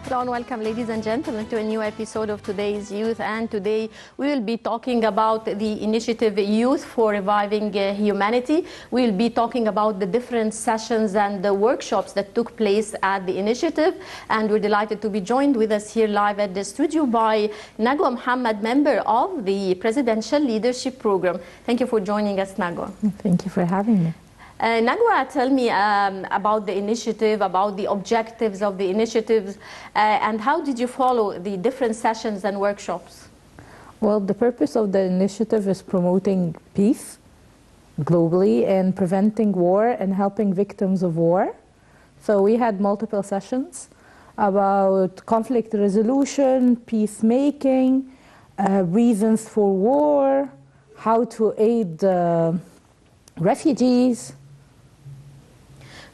Hello and welcome, ladies and gentlemen, to a new episode of Today's Youth. And today we will be talking about the initiative Youth for Reviving Humanity. We will be talking about the different sessions and the workshops that took place at the initiative. And we're delighted to be joined with us here live at the studio by Nagwa Mohamed, member of the Presidential Leadership Program. Thank you for joining us, Nagwa. Thank you for having me. Nagwa, tell me about the initiative, about the objectives of the initiatives, and how did you follow the different sessions and workshops? Well, the purpose of the initiative is promoting peace globally and preventing war and helping victims of war. So we had multiple sessions about conflict resolution, peacemaking, reasons for war, how to aid refugees.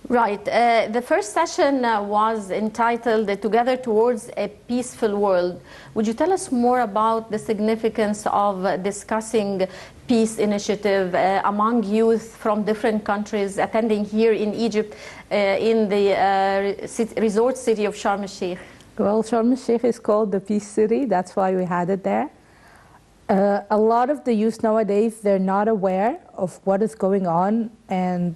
Right. The first session was entitled Together Towards a Peaceful World. Would you tell us more about the significance of discussing peace initiative among youth from different countries attending here in Egypt in the resort city of Sharm el-Sheikh? Well, Sharm el-Sheikh is called the Peace City. That's why we had it there. A lot of the youth nowadays, they're not aware of what is going on and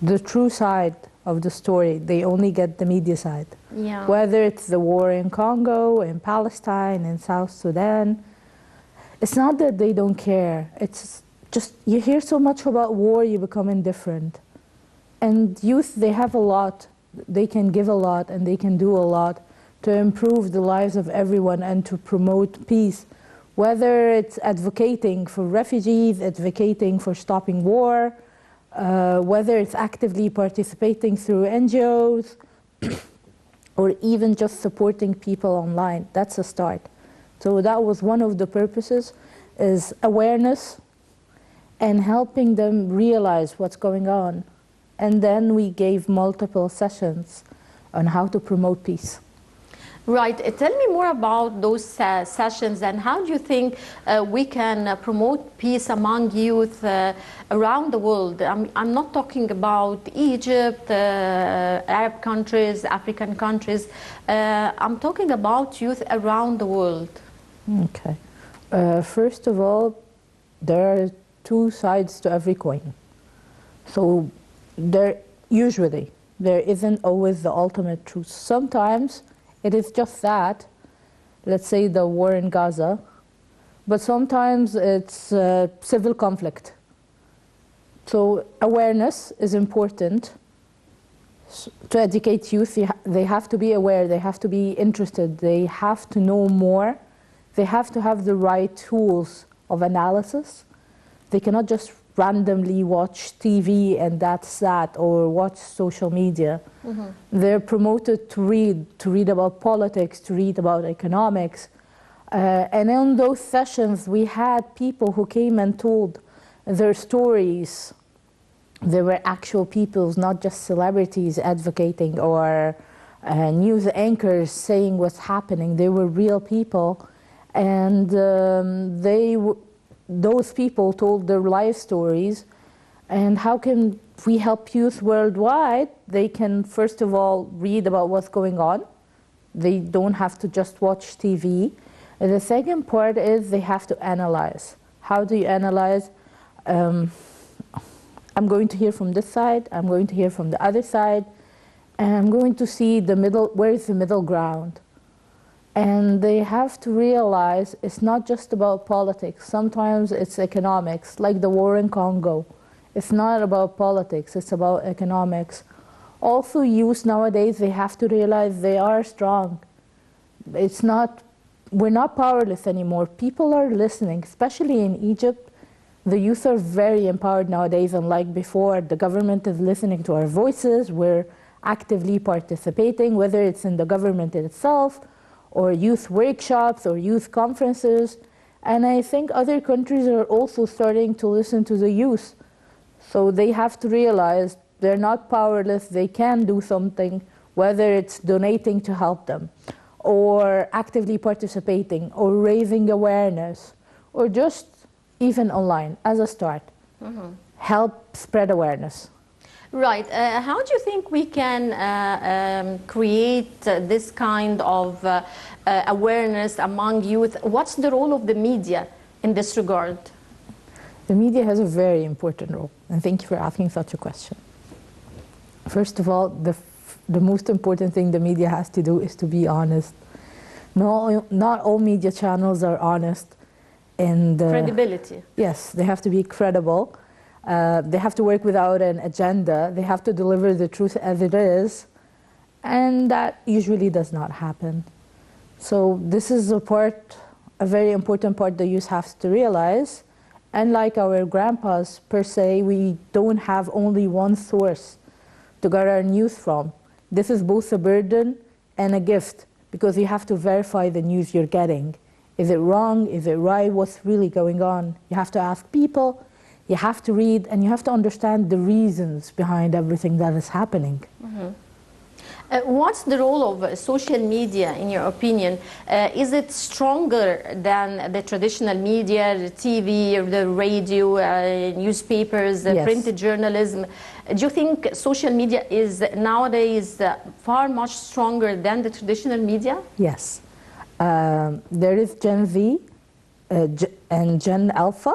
the true side of the story. They only get the media side. Yeah. Whether it's the war in Congo, in Palestine, in South Sudan. It's not that they don't care. It's just you hear so much about war, you become indifferent. And youth, they have a lot. They can give a lot and they can do a lot to improve the lives of everyone and to promote peace. Whether it's advocating for refugees, advocating for stopping war, whether it's actively participating through NGOs, or even just supporting people online. That's a start. So that was one of the purposes, is awareness and helping them realize what's going on. And then we gave multiple sessions on how to promote peace. Right. Tell me more about those sessions and how do you think we can promote peace among youth around the world? I'm not talking about Egypt, Arab countries, African countries. I'm talking about youth around the world. Okay. First of all, there are two sides to every coin. So there isn't always the ultimate truth. Sometimes it is just that, let's say the war in Gaza, but sometimes it's civil conflict. So awareness is important. To educate youth, they have to be aware, they have to be interested, they have to know more, they have to have the right tools of analysis. They cannot just randomly watch TV and that's that, or watch social media. Mm-hmm. They're promoted to read about politics, to read about economics. And in those sessions, we had people who came and told their stories. There were actual people, not just celebrities advocating or news anchors saying what's happening. They were real people. And those people told their life stories. And how can we help youth worldwide? They can, first of all, read about what's going on. They don't have to just watch TV. And the second part is they have to analyze. How do you analyze? I'm going to hear from this side, I'm going to hear from the other side, and I'm going to see the middle, where is the middle ground? And they have to realize it's not just about politics. Sometimes it's economics, like the war in Congo. It's not about politics, it's about economics. Also, youth nowadays, they have to realize they are strong. We're not powerless anymore. People are listening, especially in Egypt. The youth are very empowered nowadays, unlike before. The government is listening to our voices. We're actively participating, whether it's in the government itself, or youth workshops, or youth conferences. And I think other countries are also starting to listen to the youth. So they have to realize they're not powerless, they can do something, whether it's donating to help them, or actively participating, or raising awareness, or just even online as a start. Mm-hmm. Help spread awareness. Right. How do you think we can create this kind of awareness among youth? What's the role of the media in this regard? The media has a very important role, and thank you for asking such a question. First of all, the most important thing the media has to do is to be honest. Not all media channels are honest. And credibility. Yes, they have to be credible. They have to work without an agenda. They have to deliver the truth as it is. And that usually does not happen. So this is a very important part the youth have to realize. And like our grandpas, per se, we don't have only one source to get our news from. This is both a burden and a gift, because you have to verify the news you're getting. Is it wrong? Is it right? What's really going on? You have to ask people, you have to read, and you have to understand the reasons behind everything that is happening. Mm-hmm. What's the role of social media, in your opinion? Is it stronger than the traditional media, the TV, or the radio, newspapers, Yes. printed journalism? Do you think social media is nowadays far much stronger than the traditional media? Yes. There is Gen Z and Gen Alpha.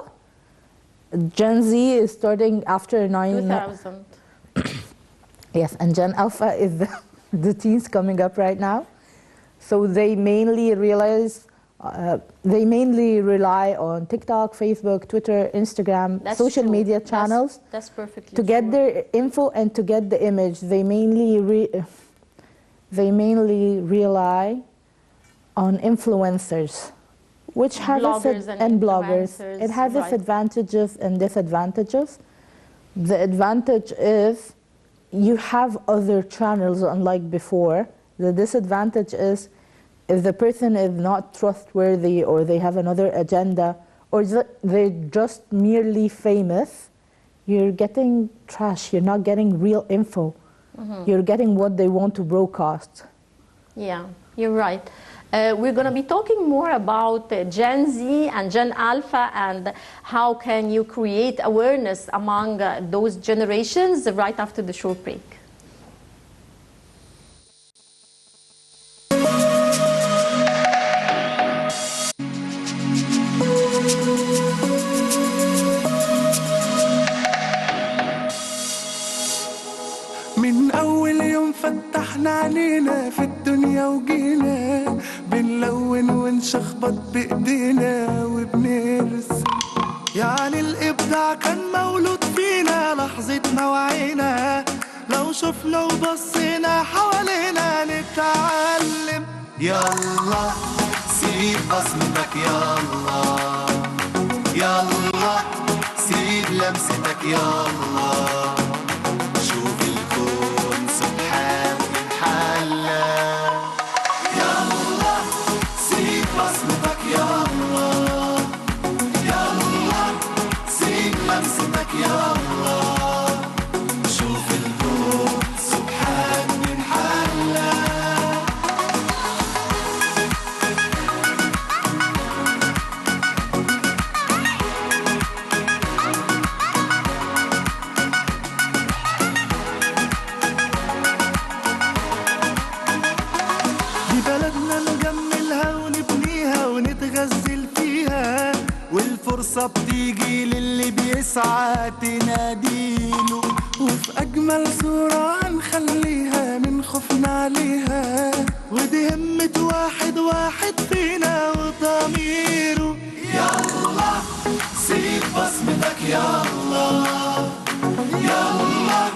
Gen Z is starting after 2000. Yes, and Gen Alpha is the teens coming up right now. So they mainly rely on TikTok, Facebook, Twitter, Instagram, That's social true. media channels. That's perfectly to get true. their info and to get the image. They mainly rely on influencers, which has Bloggers and bloggers. influencers, It has its right. advantages and disadvantages. The advantage is you have other channels unlike before. The disadvantage is if the person is not trustworthy or they have another agenda or they're just merely famous, you're getting trash. You're not getting real info. Mm-hmm. You're getting what they want to broadcast. Yeah, you're right. We're going to be talking more about Gen Z and Gen Alpha and how can you create awareness among those generations right after the short break. من أول يوم فتحنا علينا في الدنيا وجينا بنلون ونشخبط بإيدينا وبنرسم يعني الإبداع كان مولود فينا لحظة ما وعينا لو شفنا وبصينا حوالينا نتعلم يلا سيب بصمتك يلا يلا سيب لمستك يلا شوف الكون سبحان من حلا يلا سيب بصمتك يلا يلا سيب لمستك يلا شوف الكون سبحان من حلا دي بلدنا نجملها ونبنيها ونتغزل فيها والفرصة بتيجي للي بيسعى تناديله وفي أجمل صورة هنخليها من خوفنا عليها ودي همة واحد واحد فينا وضميره يلا سيب بصمتك يلا يلا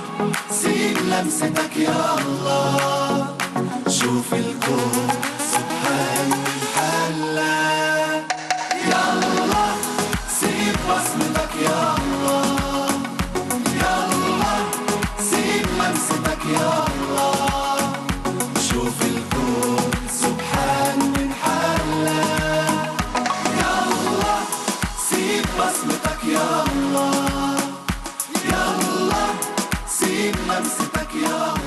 سيب لمستك يلا شوف الكون سبحان من حلا يلا سيب بصمتك يلا يلا سيب لمستك يلا شوف الكون سبحان من حلا يلا سيب بصمتك يلا يلا سيب لمستك يلا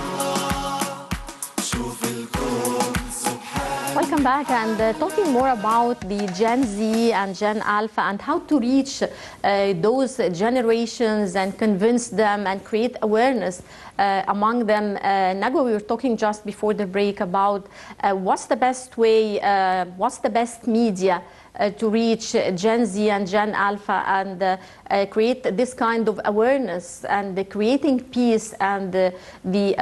Welcome back and talking more about the Gen Z and Gen Alpha and how to reach those generations and convince them and create awareness among them. Nagwa, we were talking just before the break about what's the best way, what's the best media to reach Gen Z and Gen Alpha and create this kind of awareness and creating peace and the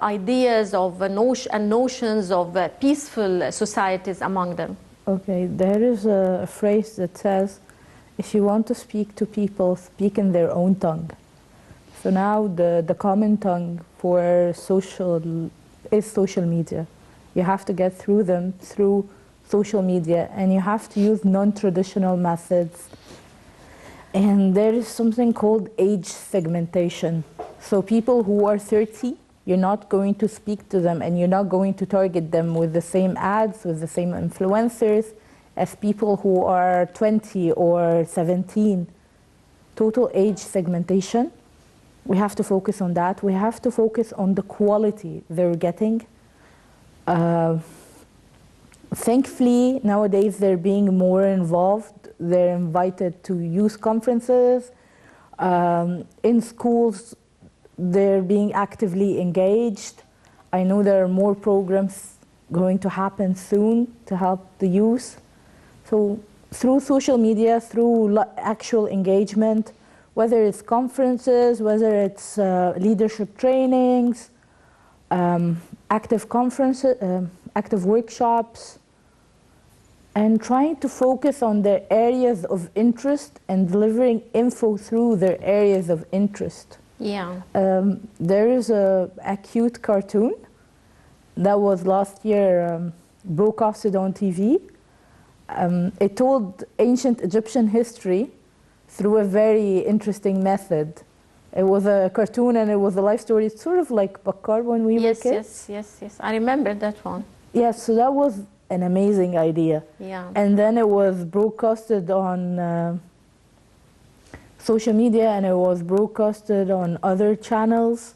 ideas of notions of peaceful societies among them. Okay, there is a phrase that says, if you want to speak to people, speak in their own tongue. So now the common tongue for social is social media. You have to get through them through social media, and you have to use non-traditional methods. And there is something called age segmentation. So people who are 30, you're not going to speak to them and you're not going to target them with the same ads, with the same influencers as people who are 20 or 17. Total age segmentation. We have to focus on that. We have to focus on the quality they're getting. Thankfully, nowadays they're being more involved. They're invited to youth conferences. In schools, they're being actively engaged. I know there are more programs going to happen soon to help the youth. So through social media, through actual engagement, whether it's conferences, whether it's leadership trainings, active conferences, active workshops, and trying to focus on their areas of interest and delivering info through their areas of interest. Yeah. There is a cute cartoon that was last year broadcasted on TV. It told ancient Egyptian history through a very interesting method. It was a cartoon and it was a life story. It's sort of like Bakkar when we were kids. Yes. I remember that one. Yes, so that was an amazing idea. Yeah. And then it was broadcasted on social media and it was broadcasted on other channels.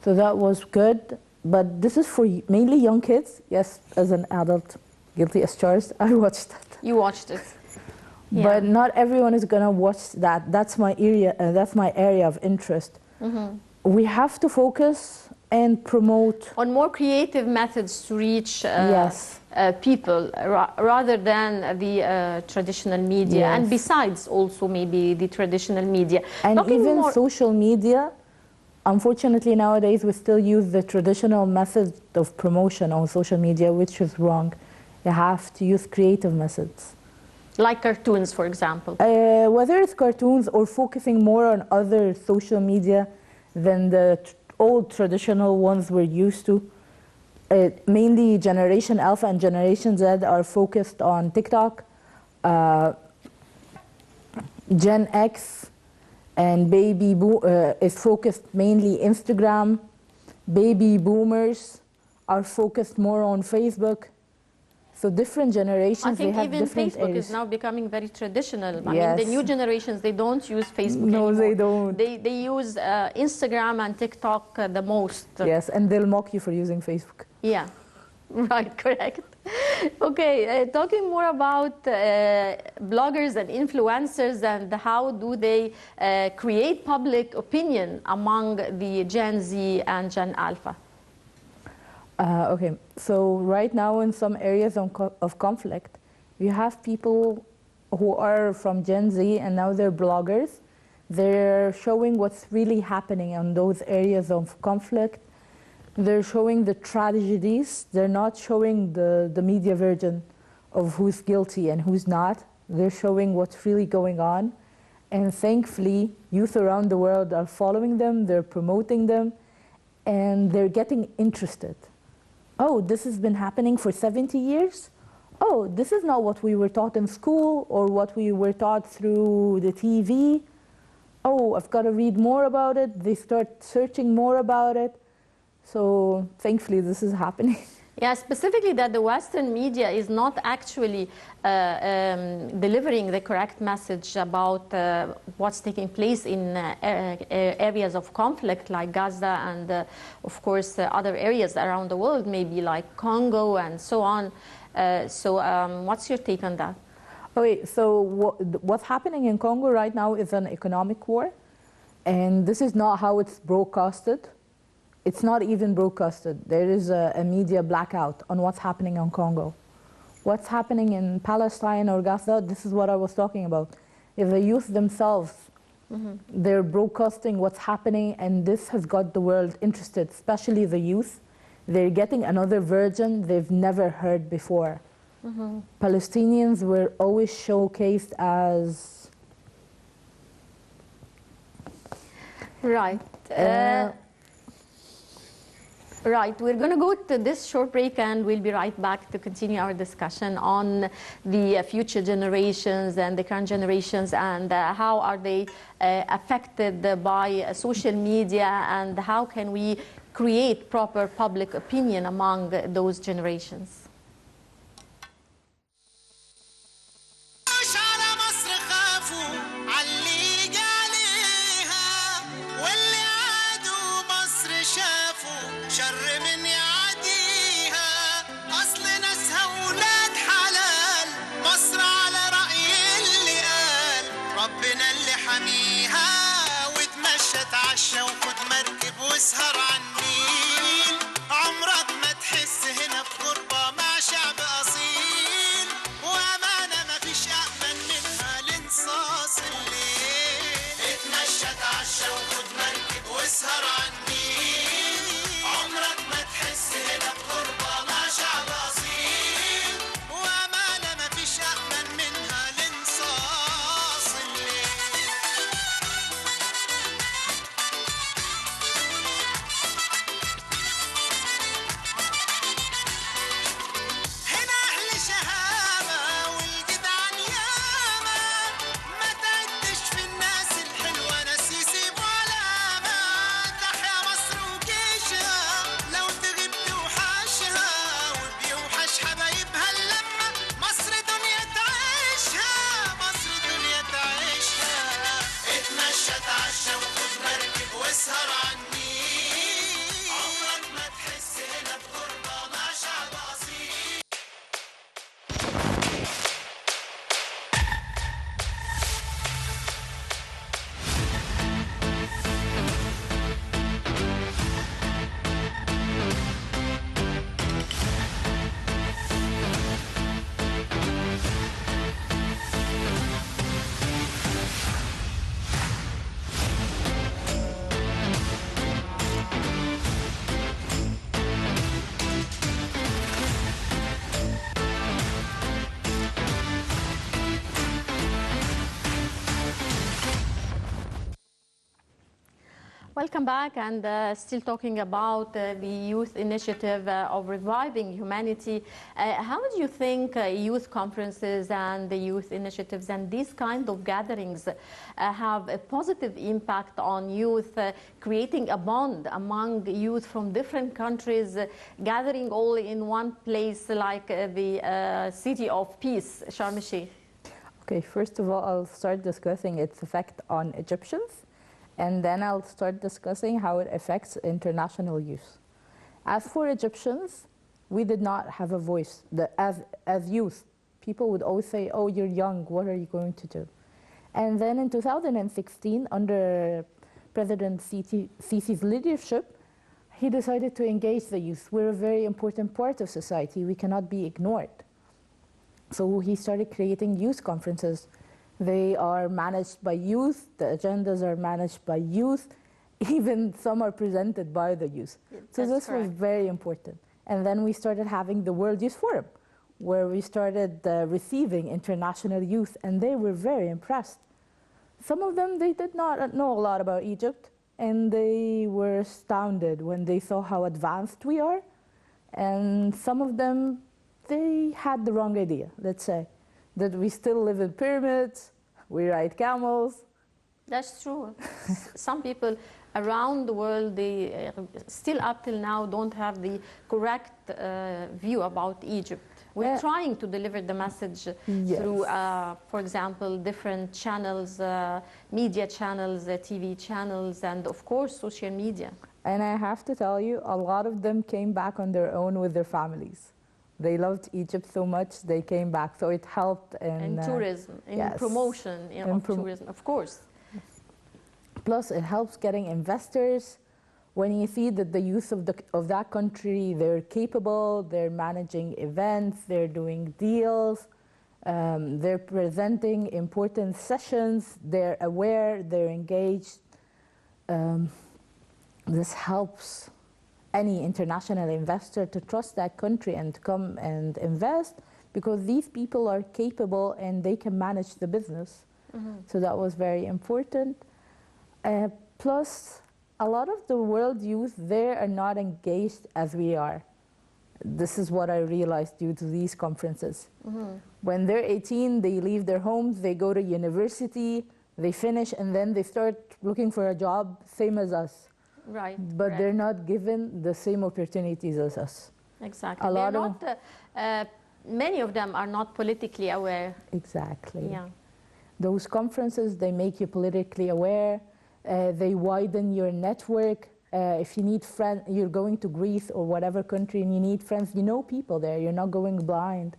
So that was good. But this is for mainly young kids. Yes, as an adult, guilty as charged, I watched that. You watched it. Yeah. But not everyone is gonna watch that. That's my area. That's my area of interest. Mm-hmm. We have to focus and promote on more creative methods to reach yes. People rather than the traditional media, yes. and besides also maybe the traditional media. And Talking even more social media, unfortunately nowadays we still use the traditional method of promotion on social media, which is wrong. You have to use creative methods. Like cartoons, for example. Whether it's cartoons or focusing more on other social media than the old traditional ones we're used to. Mainly Generation Alpha and Generation Z are focused on TikTok. Gen X and Baby is focused mainly Instagram. Baby Boomers are focused more on Facebook. So different generations, I think they have even different Facebook areas. is now becoming very traditional. I Yes. mean, the new generations, they don't use Facebook No, anymore. they don't. They use Instagram and TikTok the most. Yes, and they'll mock you for using Facebook. Yeah, right, correct. Okay, talking more about bloggers and influencers and how do they create public opinion among the Gen Z and Gen Alpha. Okay, so right now in some areas of conflict, you have people who are from Gen Z and now they're bloggers. They're showing what's really happening in those areas of conflict. They're showing the tragedies. They're not showing the media version of who's guilty and who's not. They're showing what's really going on. And thankfully, youth around the world are following them, they're promoting them, and they're getting interested. Oh, this has been happening for 70 years? Oh, this is not what we were taught in school or what we were taught through the TV. Oh, I've got to read more about it. They start searching more about it. So thankfully, this is happening. Yeah, specifically that the Western media is not actually delivering the correct message about what's taking place in areas of conflict like Gaza and, of course, other areas around the world, maybe like Congo and so on. What's your take on that? Okay, so what's happening in Congo right now is an economic war, and this is not how it's broadcasted. It's not even broadcasted. There is a media blackout on what's happening in Congo. What's happening in Palestine or Gaza, this is what I was talking about. If the youth themselves, they're broadcasting what's happening, and this has got the world interested, especially the youth. They're getting another version they've never heard before. Palestinians were always showcased as... Right. Right, we're going to go to this short break and we'll be right back to continue our discussion on the future generations and the current generations and how are they affected by social media and how can we create proper public opinion among those generations. واسهر عالنيل عمرك ما تحس هنا بغربة مع شعب أصيل وأمانة ما فيش أأمن منها لنصاص الليل اتمشى اتعشى وخد مركب واسهر عالنيل عمرك ما تحس هنا بغربة مع شعب أصيل وأمانة ما فيش أأمن منها لنصاص الليل Welcome back, and still talking about the youth initiative of reviving humanity. How do you think youth conferences and the youth initiatives and these kind of gatherings have a positive impact on youth, creating a bond among youth from different countries, gathering all in one place like the city of peace, Sharm el-Sheikh? Okay, first of all, I'll start discussing its effect on Egyptians. And then I'll start discussing how it affects international youth. As for Egyptians, we did not have a voice. As youth, people would always say, oh, you're young, what are you going to do? And then in 2016, under President Sisi's leadership, he decided to engage the youth. We're a very important part of society. We cannot be ignored. So he started creating youth conferences. They are managed by youth, the agendas are managed by youth, even some are presented by the youth. So this was very important. And then we started having the World Youth Forum, where we started receiving international youth, and they were very impressed. Some of them, they did not know a lot about Egypt, and they were astounded when they saw how advanced we are. And some of them, they had the wrong idea, let's say, that we still live in pyramids, we ride camels. That's true. Some people around the world, they still up till now don't have the correct view about Egypt. We're trying to deliver the message through, for example, different channels, media channels, TV channels, and of course, social media. And I have to tell you, a lot of them came back on their own with their families. They loved Egypt so much, they came back. So it helped in tourism, in yes. promotion of tourism, of course. Plus, it helps getting investors. When you see that the youth of that country, they're capable, they're managing events, they're doing deals, they're presenting important sessions, they're aware, they're engaged. This helps any international investor to trust that country and come and invest, because these people are capable and they can manage the business. So that was very important. Plus, a lot of the world youth there are not engaged as we are. This is what I realized due to these conferences. When they're 18, they leave their homes, they go to university, they finish, and then they start looking for a job, same as us. Right. But correct. they're not given the same opportunities as us. Exactly. A lot of many of them are not politically aware. Exactly. Yeah. Those conferences, they make you politically aware. They widen your network. If you need friends, you're going to Greece or whatever country and you need friends, you know people there, you're not going blind.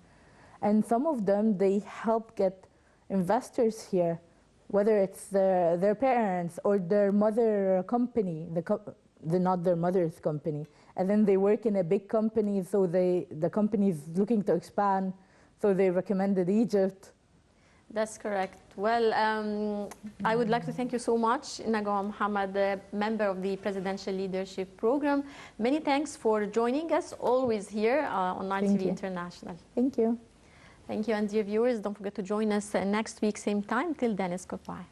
And some of them, they help get investors here, whether it's their parents or their mother company, not their mother's company. And then they work in a big company, so the company is looking to expand, so they recommended Egypt. That's correct. Well, I would like to thank you so much, Nagwa Mohamed, member of the Presidential Leadership Program. Many thanks for joining us, always here on Nile TV International. Thank you. Thank you, and dear viewers, don't forget to join us next week, same time. Till then, it's goodbye.